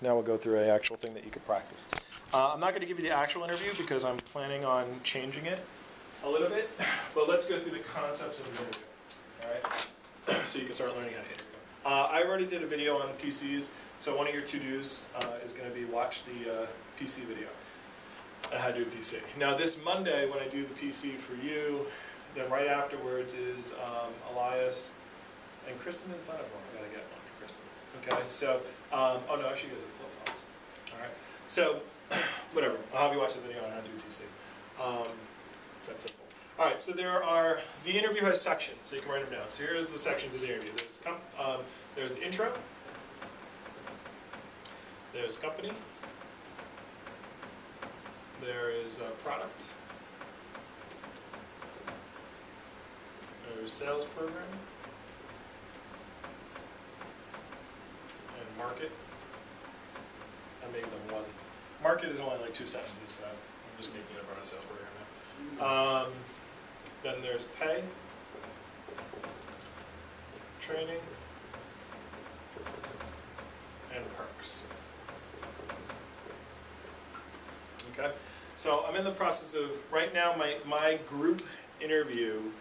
Now we'll go through an actual thing that you could practice. I'm not going to give you the actual interview because I'm planning on changing it a little bit, but let's go through the concepts of an interview, all right? So you can start learning how to interview. I already did a video on PCs, so one of your to-dos is going to be watch the PC video on how to do a PC. Now this Monday when I do the PC for you, then right afterwards is Elias and Kristen and Son of one. I got to get one for Kristen. Okay, so, oh no, actually you guys have flip-flops. All right, so whatever, I'll have you watch the video on how to do a PC. That's simple. All right, so the interview has sections, so you can write them down. So here's the sections of the interview. There's intro, there's company, there is product, there's sales program, and market. I'm making them one. Market is only like 2 sentences, so I'm just making it about a sales program now. Then there's pay, training, and perks. Okay, so I'm in the process of, right now my group interview,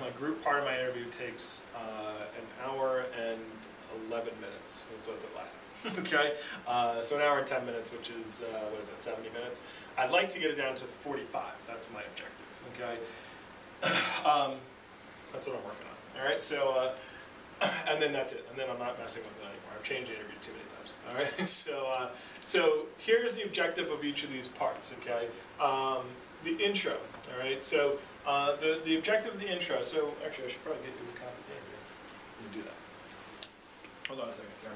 my group part of my interview takes an hour and 11 minutes. That's what it took last time. Okay, so an hour and 10 minutes, which is, what is that, 70 minutes? I'd like to get it down to 45. That's my objective. Okay, that's what I'm working on. All right, so, and then that's it. And then I'm not messing with it anymore. I've changed the interview too many times. All right, so here's the objective of each of these parts. Okay, the intro. All right, so the objective of the intro. So actually, I should probably get you a copy of the interview. Let me do that. Hold on a second, camera.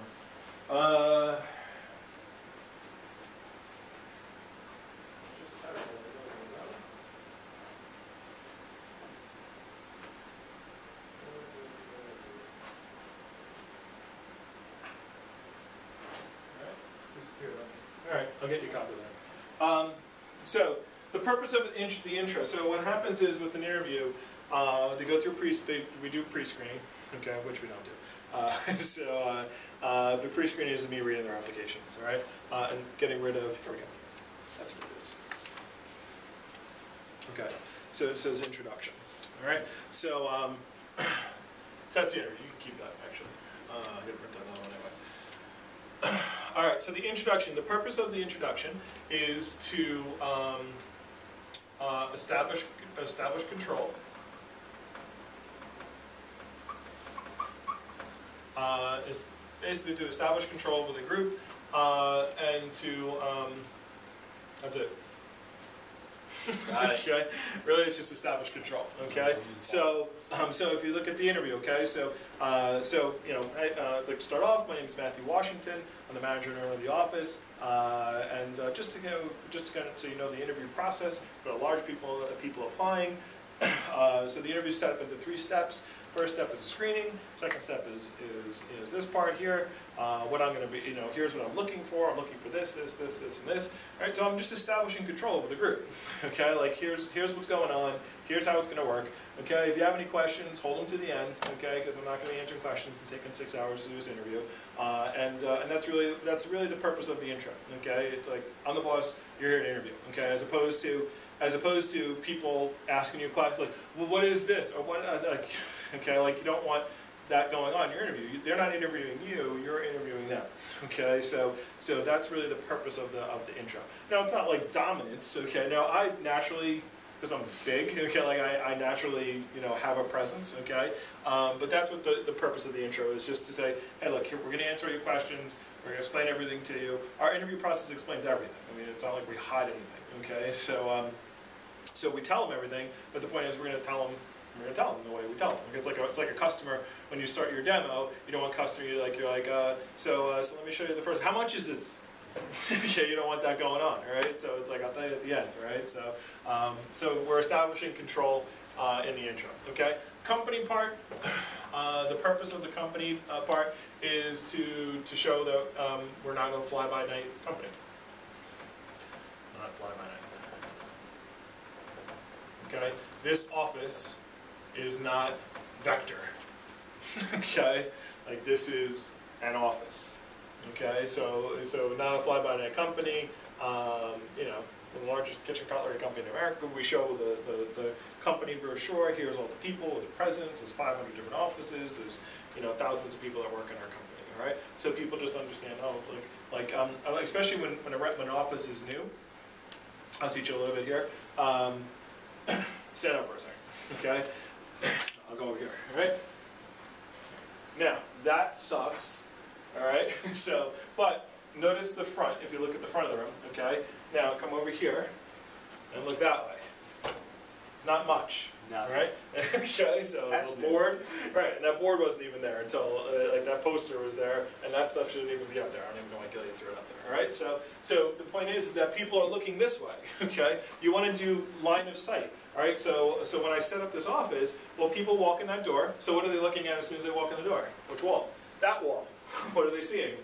Alright, I'll get you a copy of that. So, the purpose of the intro. So what happens is with an interview, they go through we do pre-screening, okay, which we don't do. The pre-screening is me reading their applications, alright? And getting rid of, here we go. That's what it is. Okay, so it says introduction, alright? So, that's the interview. You can keep that, actually. I'm going to print that one anyway. All right, so the introduction, the purpose of the introduction is to establish control. Is basically to establish control over the group and to, that's it. Okay, really it's just establish control, okay? So if you look at the interview, okay, so you know, I'd like to start off. My name is Matthew Washington. I'm the manager and owner of the office, and just to kind of so you know the interview process for large people applying. So the interview is set up into 3 steps. First step is screening. Second step is this part here. What I'm going to be, you know, here's what I'm looking for. I'm looking for this, and this. All right, so I'm just establishing control over the group. Okay, like here's what's going on. Here's how it's going to work. Okay, if you have any questions, hold them to the end. Okay, because I'm not going to be answering questions and taking 6 hours to do this interview. And that's really the purpose of the intro. Okay, it's like I'm the boss. You're here to interview. Okay, as opposed to people asking you questions like, well, what is this, or what, like, okay, like you don't want that going on in your interview. They're not interviewing you, you're interviewing them. Okay, so that's really the purpose of the intro. Now it's not like dominance. Okay, now I naturally, because I'm big, okay, like I naturally, you know, have a presence. Okay, but that's what the purpose of the intro is, just to say, hey, look, here, we're going to answer your questions. We're going to explain everything to you. Our interview process explains everything. I mean, it's not like we hide anything. Okay, so we tell them everything, but the point is we're going to tell them the way we tell them. It's like a customer when you start your demo. You don't want customer. You're like so let me show you the first. How much is this? Okay, you don't want that going on, right? So it's like I'll tell you at the end, right? So we're establishing control in the intro. Okay, company part. The purpose of the company part is to show that we're not a fly-by-night company. We're not fly-by-night. Okay, this office is not Vector. Okay, like this is an office. Okay, so not a fly-by-night company. You know, the largest kitchen cutlery company in America. We show the company brochure. Here's all the people, the presence. There's 500 different offices. There's, you know, thousands of people that work in our company. All right, so people just understand. Oh, especially when an office is new. I'll teach you a little bit here. Stand up for a second. Okay, I'll go over here. All right. Now that sucks. All right. So, but notice the front. If you look at the front of the room. Okay. Now come over here and look that way. Not much. Nothing. Right? Okay, so That's the new. board, right, and that board wasn't even there until, like that poster was there, and that stuff shouldn't even be up there. I don't even know why Gillian threw it up there, all right? So the point is that people are looking this way, okay? You want to do line of sight, all right? So when I set up this office, well, people walk in that door, so what are they looking at as soon as they walk in the door? Which wall? That wall. What are they seeing?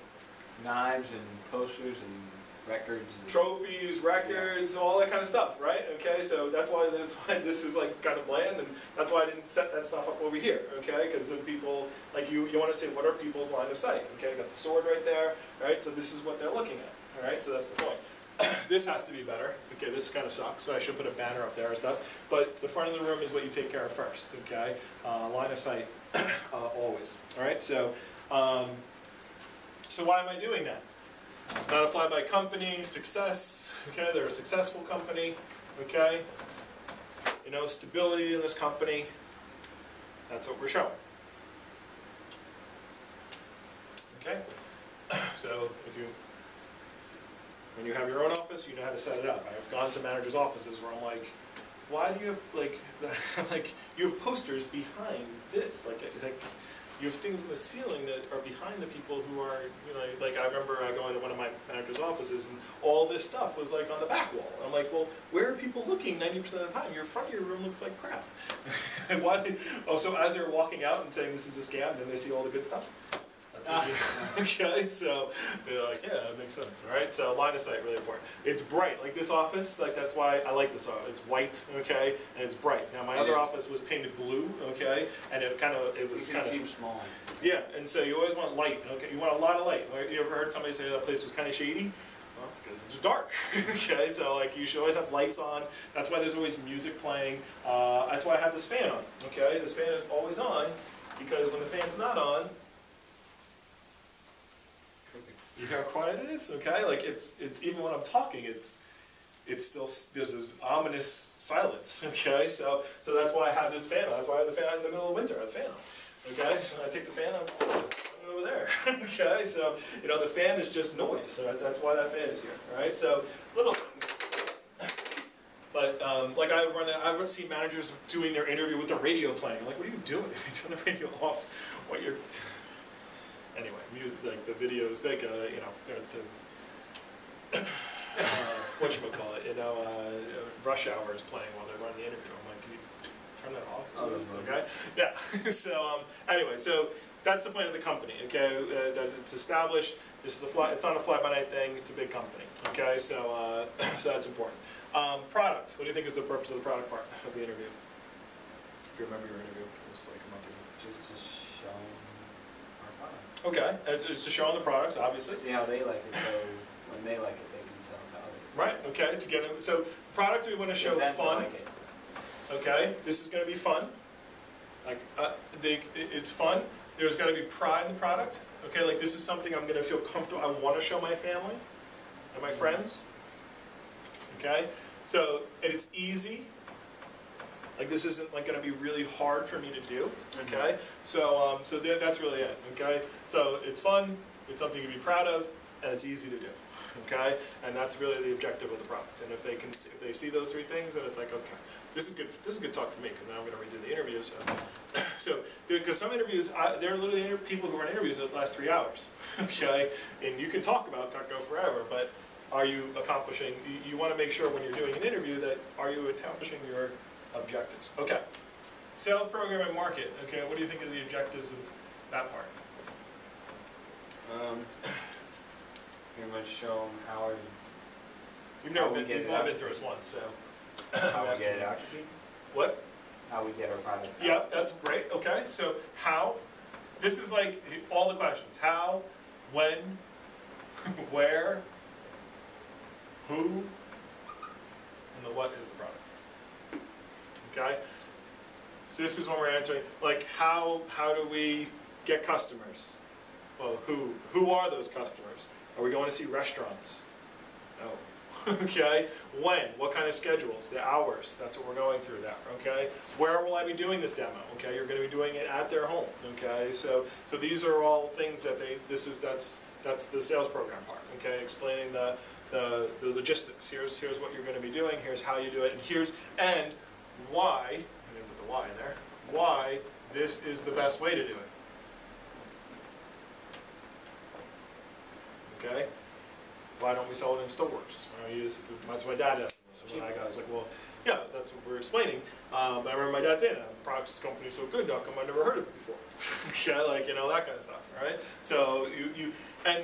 Knives and posters and records. And Trophies, records, all that kind of stuff, right? Okay, so that's why this is like kind of bland, and that's why I didn't set that stuff up over here, okay? Because people, like you want to say, what are people's line of sight? Okay, you got the sword right there, right? So this is what they're looking at, all right? So that's the point. This has to be better. Okay, this kind of sucks, so I should put a banner up there and stuff. But the front of the room is what you take care of first, okay? Line of sight, always, all right? So why am I doing that? Not a fly-by company, success, okay, they're a successful company, okay, you know, stability in this company, that's what we're showing, okay, so when you have your own office, you know how to set it up. I've gone to managers' offices where I'm like, why do you have, like, you have posters behind this, like you have things in the ceiling that are behind the people who are, you know, like I remember going to one of my manager's offices and all this stuff was like on the back wall. I'm like, well, where are people looking 90% of the time? Your front of your room looks like crap. And why? Oh, so as they're walking out and saying this is a scam, then they see all the good stuff? Okay, so they're like, yeah, that makes sense. All right, so line of sight, really important. It's bright, like this office, like that's why I like this office. It's white, okay, and it's bright. Now my other office was painted blue, okay, and it was kind of seem small. Yeah, and so you always want light, okay. You want a lot of light. You ever heard somebody say that place was kind of shady? Well, it's because it's dark. Okay, so like you should always have lights on. That's why there's always music playing. That's why I have this fan on. Okay, this fan is always on because when the fan's not on. You know how quiet it is, okay? Like it's even when I'm talking, it's still there's this ominous silence, okay? So that's why I have this fan on. That's why I have the fan on in the middle of winter. I have the fan on, okay? So when I take the fan on, I'm over there, okay? So you know the fan is just noise. So that's why that fan is here, all right? So little things. But like I've seen managers doing their interview with the radio playing. I'm like, what are you doing? You're doing the radio off. What you're Anyway, like the videos, like you know, whatchamacallit, you know, Rush Hour is playing while they're running the interview. I'm like, can you turn that off? Oh, This is okay. Yeah. So anyway, so that's the point of the company. Okay, that it's established. This is it's not a fly-by-night thing. It's a big company. Okay, so so that's important. Product. What do you think is the purpose of the product part of the interview? If you remember your interview, it was like a month ago. Just to show our product. Okay, it's to show them the products, obviously. See how they like it, so when they like it, they can sell it to others. Right, okay, to get them. So, product we want to show Get them to fun. like it. Okay, this is going to be fun. Like, it's fun. There's got to be pride in the product. Okay, like this is something I'm going to feel comfortable. I want to show my family and my friends. Okay, so, and it's easy. Like this isn't like going to be really hard for me to do, okay? So, that's really it, okay? So it's fun, it's something to be proud of, and it's easy to do, okay? And that's really the objective of the product. And if they see those three things, then it's like, okay, this is good talk for me because now I'm going to redo the interview. So because some interviews, there are literally people who run interviews that last 3 hours, okay? And you can talk about go forever, but are you accomplishing? You want to make sure when you're doing an interview that are you accomplishing your objectives. Okay. Sales program and market. Okay, what do you think of the objectives of that part? Pretty much show them how You've How never we been, get you've it only out been to through us once, so. how we get it out to people. What? How we get our product out. Yeah, that's great. Okay, so how? This is like all the questions. How, when, where, who, and the what is the product. Okay? So this is when we're answering, like, how do we get customers? Well, who are those customers? Are we going to see restaurants? No. Okay? When? What kind of schedules? The hours. That's what we're going through there. Okay? Where will I be doing this demo? Okay? You're going to be doing it at their home. Okay? So these are all things that that's the sales program part. Okay? Explaining the logistics. Here's what you're going to be doing. Here's how you do it. And why. I didn't put the why in there. Why this is the best way to do it. Okay? Why don't we sell it in stores? That's my dad asked me. When I was like, well, yeah, that's what we're explaining. I remember my dad saying, the products company is so good, how come I never heard of it before? Okay, like, that kind of stuff, right? So and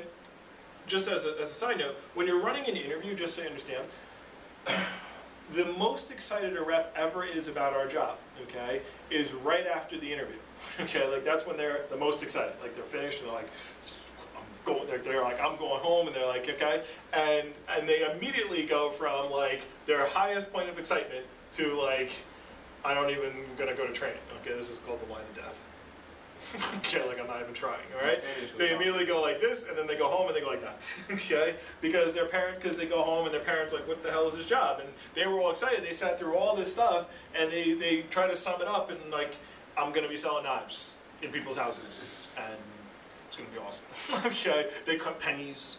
just as a side note, when you're running an interview, just so you understand, the most excited a rep ever is about our job, okay, is right after the interview. Okay, like that's when they're the most excited. Like they're finished and they're like, they're like, I'm going home, and they're like, okay, and they immediately go from like their highest point of excitement to like, I don't even gonna go to training. Okay, this is called the line of death. Okay, like I'm not even trying. All right, they immediately go like this, and then they go home and they go like that. Okay, because they go home and their parents like, what the hell is this job? And they were all excited. They sat through all this stuff, and they try to sum it up and like, I'm gonna be selling knives in people's houses, and it's going to be awesome. Okay, they cut pennies.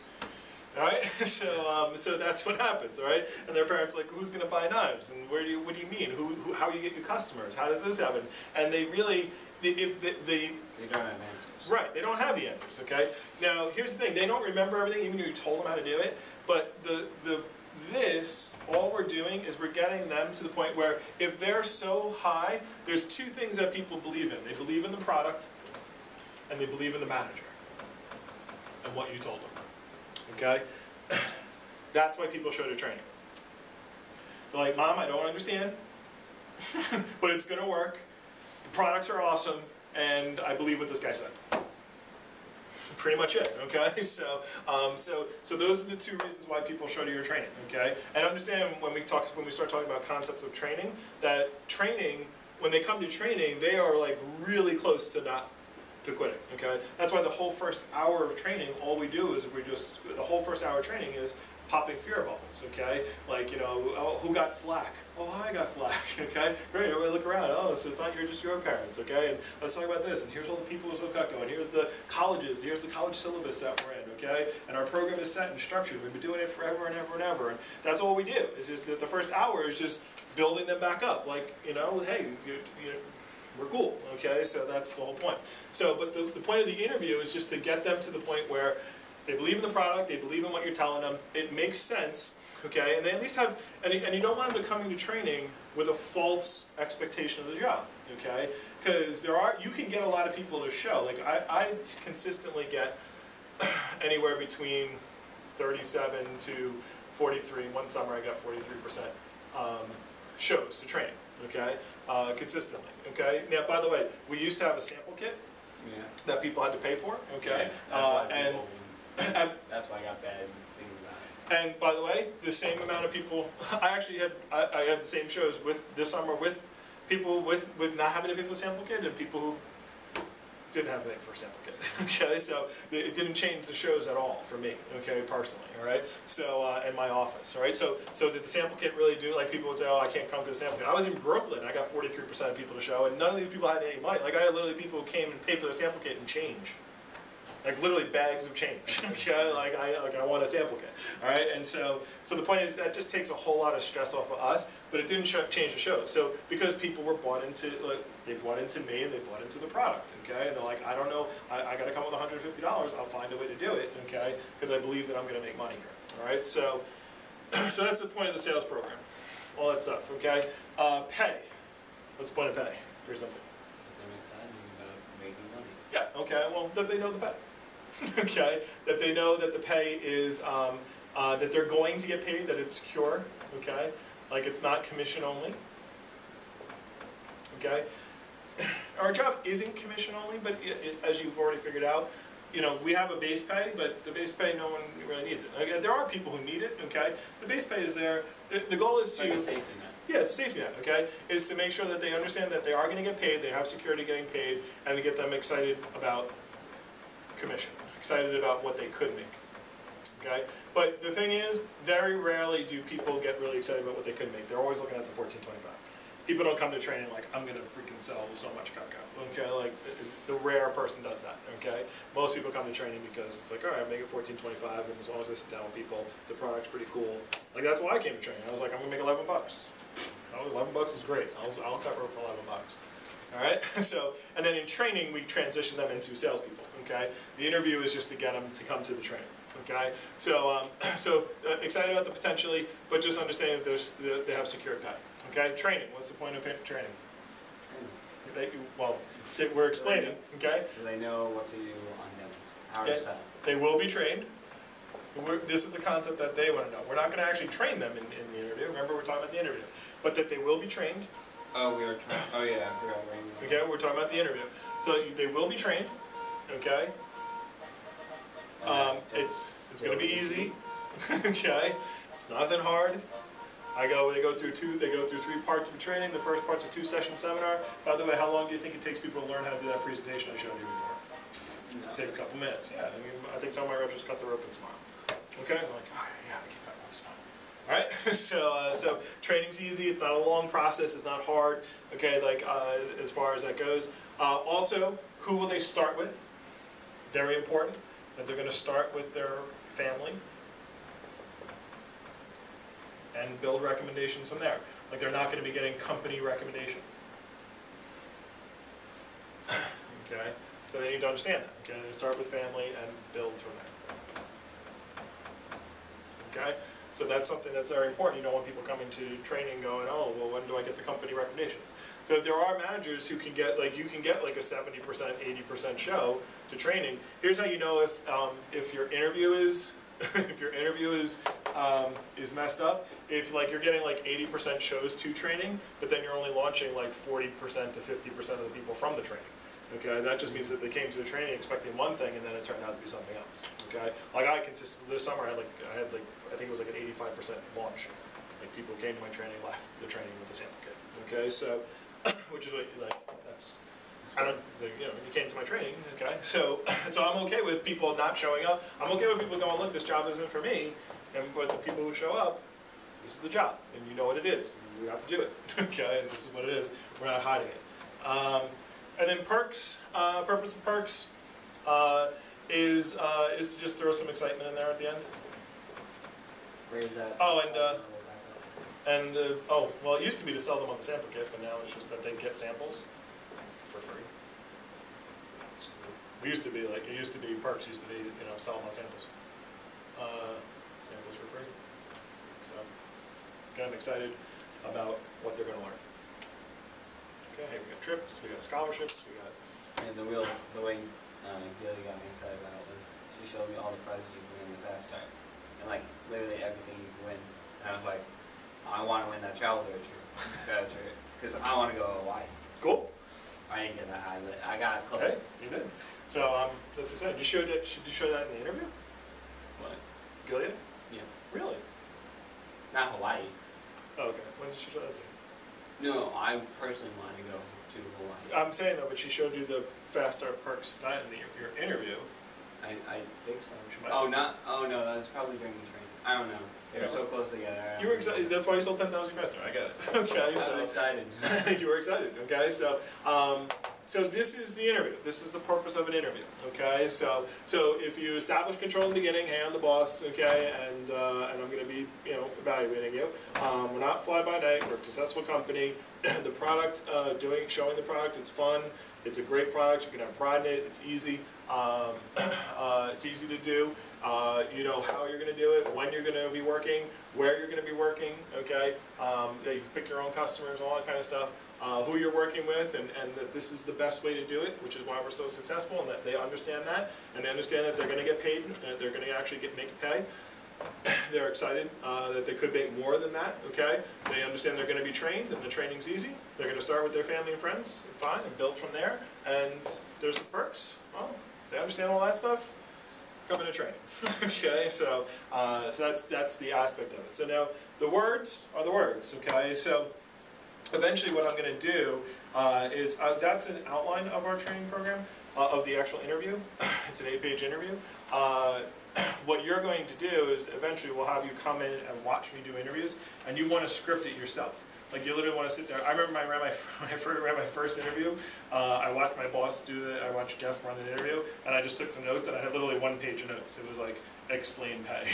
All right, so that's what happens. All right, and their parents like, who's going to buy knives, and what do you mean? How you get your customers? How does this happen? And they really, they don't have answers. Right, they don't have the answers. Okay, now here's the thing: they don't remember everything, even though you told them how to do it. But all we're doing is we're getting them to the point where if they're so high, there's two things that people believe in. They believe in the product, and they believe in the manager and what you told them. Okay? That's why people show their training. They're like, Mom, I don't understand, but it's going to work. The products are awesome, and I believe what this guy said. Pretty much it, okay? So those are the two reasons why people show to your training, okay? And understand when we start talking about concepts of training, that training, when they come to training, they are like really close to quitting, okay? That's why the whole first hour of training, all we do is the whole first hour of training is popping fear bubbles, okay? Like, oh, who got flack? Oh, I got flack, okay? Great, everybody look around. Oh, so it's not just your parents, okay? And let's talk about this, and here's all the people who Cutco, and here's the colleges, here's the college syllabus that we're in, okay? And our program is set and structured. We've been doing it forever and ever and ever, and that's all we do. It's just that the first hour is just building them back up. Like, hey, we're cool, okay? So that's the whole point. So, but the point of the interview is just to get them to the point where they believe in the product, they believe in what you're telling them, it makes sense, okay? And they at least have, and you don't want them to come into training with a false expectation of the job, okay? Because you can get a lot of people to show. Like I consistently get anywhere between 37 to 43. One summer I got 43% shows to training, okay? Consistently, okay? Now, by the way, we used to have a sample kit that people had to pay for, okay? Yeah, that's why I got bad things about it. And by the way, the same amount of people, I had the same shows this summer with people with not having to pay for a sample kit and people who didn't have to pay for a sample kit. Okay, so it didn't change the shows at all for me. Okay, personally. All right. So in my office. All right. So did the sample kit really do? Like people would say, oh, I can't come to the sample kit. I was in Brooklyn. I got 43% of people to show, and none of these people had any money. Like I had literally people who came and paid for the sample kit and change. Like literally bags of change, okay? Like I want a sample kit, all right? And so the point is that just takes a whole lot of stress off of us, but it didn't change the show. So because people were bought into, they bought into me and they bought into the product, okay? And they're like, I don't know, I got to come with $150. I'll find a way to do it, okay? Because I believe that I'm going to make money here, all right? So that's the point of the sales program, all that stuff, okay? Pay. What's the point of pay? Very simple. They're excited about making money. Yeah. Okay. Well, that they know the pay. Okay, that they know that the pay is, that they're going to get paid, that it's secure, okay? Like it's not commission only, okay? Our job isn't commission only, but as you've already figured out, you know, we have a base pay, but the base pay, no one really needs it. Like, there are people who need it, okay? The base pay is there. The goal is to... Like a safety net. Yeah, it's a safety net, okay? Is to make sure that they understand that they are going to get paid, they have security getting paid, and to get them excited about commission, excited about what they could make, okay? But the thing is, very rarely do people get really excited about what they could make. They're always looking at the $14.25. People don't come to training like, I'm going to freaking sell so much cacao, okay? Like, the rare person does that, okay? Most people come to training because it's like, all right, I'm making $14.25, and as long as I sit down with people, the product's pretty cool. Like, that's why I came to training. I was like, I'm going to make 11 bucks. Oh, 11 bucks is great. I'll cut rope for 11 bucks. All right? So, and then in training, we transition them into salespeople, okay? The interview is just to get them to come to the training, okay? So, excited about the potentially, but just understanding that they have secure pay, okay? Training, what's the point of training? Well, we're explaining, okay? So they know what to do on demos, how Okay. to sell. They will be trained. This is the concept that they want to know. We're not going to actually train them in the interview. Remember, we're talking about the interview. But that they will be trained. Oh, we were trying. Oh yeah, I forgot. Okay, we're talking about the interview. So they will be trained. Okay. It's going to be easy. Okay. It's nothing hard. They go through 3 parts of the training. The first part's a 2-session seminar. By the way, how long do you think it takes people to learn how to do that presentation I showed you before? No. Take a couple minutes. Yeah, I think some of my reps just cut the rope and smile. Okay, I'm like, all right, yeah, I can cut the rope and smile. All right, so training's easy. It's not a long process. It's not hard. Okay, like as far as that goes. Also, who will they start with? Very important that they're going to start with their family and build recommendations from there. Like, they're not going to be getting company recommendations. Okay, so they need to understand that. Okay, they start with family and build from there. Okay, so that's something that's very important. You don't want people coming to training going, oh, well, when do I get the company recommendations? So there are managers who can get, like, you can get like a 70%, 80% show to training. Here's how you know if your interview is if your interview is messed up. If like you're getting like 80% shows to training, but then you're only launching like 40% to 50% of the people from the training. Okay, that just means that they came to the training expecting one thing, and then it turned out to be something else. Okay, like this summer I had like I think it was like an 85% launch. Like, people came to my training, left the training with a sample kit. Okay, so which is what like that's you came to my training. Okay, so I'm okay with people not showing up. I'm okay with people going, look, this job isn't for me, but the people who show up, this is the job, and you know what it is. And you have to do it. Okay, and this is what it is. We're not hiding it. And then perks, purpose of perks is to just throw some excitement in there at the end. Raise that. Oh, well, it used to be to sell them on the sample kit, but now it's just that they get samples for free. We used to be like, perks used to be, sell them on samples. Samples for free. So, get them excited about what they're going to learn. Okay, we got trips, we got scholarships, we got... And the way Gilly got me excited about it was she showed me all the prizes you can win in the Fast Start. And like, literally everything you can win. And I was like, I want to win that travel voucher. Because I want to go to Hawaii. Cool. I didn't get that high, but I got close. Okay, you did. So, that's exciting. Did you show that in the interview? What? Gilead? Yeah. Really? Not Hawaii. Oh, okay. When did she show that to you? No, I personally want to go to Hawaii. I'm saying though, but she showed you the Fast Start perks not in your interview. I think so. She might Oh no, that was probably during the training. I don't know. They were so close together. You were excited. That's why you sold 10,000 Fast Start. I get it. Okay, I was excited. You were excited. Okay, so this is the interview. This is the purpose of an interview. Okay, so if you establish control in the beginning, hey, I'm the boss. Okay, and I'm going to be evaluating you. We're not fly by night. We're a successful company. The product, showing the product, it's fun. It's a great product. You can have pride in it. It's easy. It's easy to do. You know how you're going to do it, when you're going to be working, where you're going to be working. Okay, you pick your own customers, all that kind of stuff. Who you're working with, and that this is the best way to do it, which is why we're so successful, and that they understand that, and they understand that they're going to get paid, and they're going to actually make pay. They're excited that they could make more than that, okay? They understand they're going to be trained, and the training's easy. They're going to start with their family and friends, fine, and build from there, and there's the perks. Well, They understand all that stuff. Come into training. Okay, so that's the aspect of it. So now the words are the words. Okay, so eventually what I'm going to do is that's an outline of our training program of the actual interview. It's an 8-page interview. What you're going to do is eventually we'll have you come in and watch me do interviews, and you want to script it yourself. Like you literally want to sit there. I remember when I ran my first interview. I watched my boss do it. I watched Jeff run an interview, and I just took some notes. And I had literally 1 page of notes. It was like explain pay.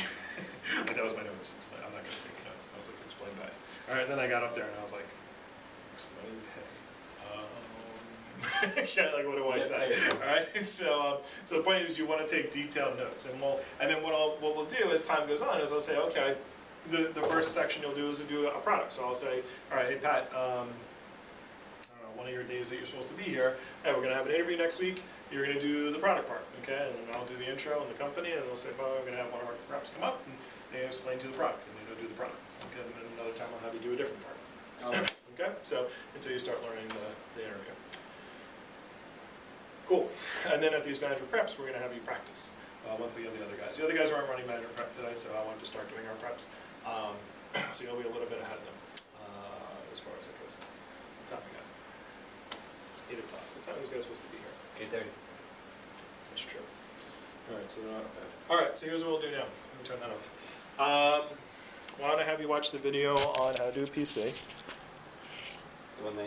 Like that was my notes. I'm not going to take notes. I was like explain pay. All right. And then I got up there and I was like explain pay. Yeah, like what do I say? All right. So the point is you want to take detailed notes, and then what we'll do as time goes on is I'll say okay. The first section you'll do is to do a product. So I'll say, all right, hey Pat, I don't know, one of your days that you're supposed to be here, hey, we're going to have an interview next week. You're going to do the product part, okay? And then I'll do the intro and the company, and they'll say, well, we're going to have one of our reps come up and they explain to the product, and they'll do the product. Okay? And then another time I'll have you do a different part. Oh. Okay? So until you start learning the interview. Cool. And then at these manager preps, we're going to have you practice. Once we get the other guys. The other guys aren't running manager prep today, so I wanted to start doing our preps. So you'll be a little bit ahead of them as far as that goes. What time we got? 8 o'clock. What time are these guys supposed to be here? 8:30. That's true. All right, so they're not bad. All right, so here's what we'll do now. Let me turn that off. Why don't I have you watch the video on how to do a PC? The one that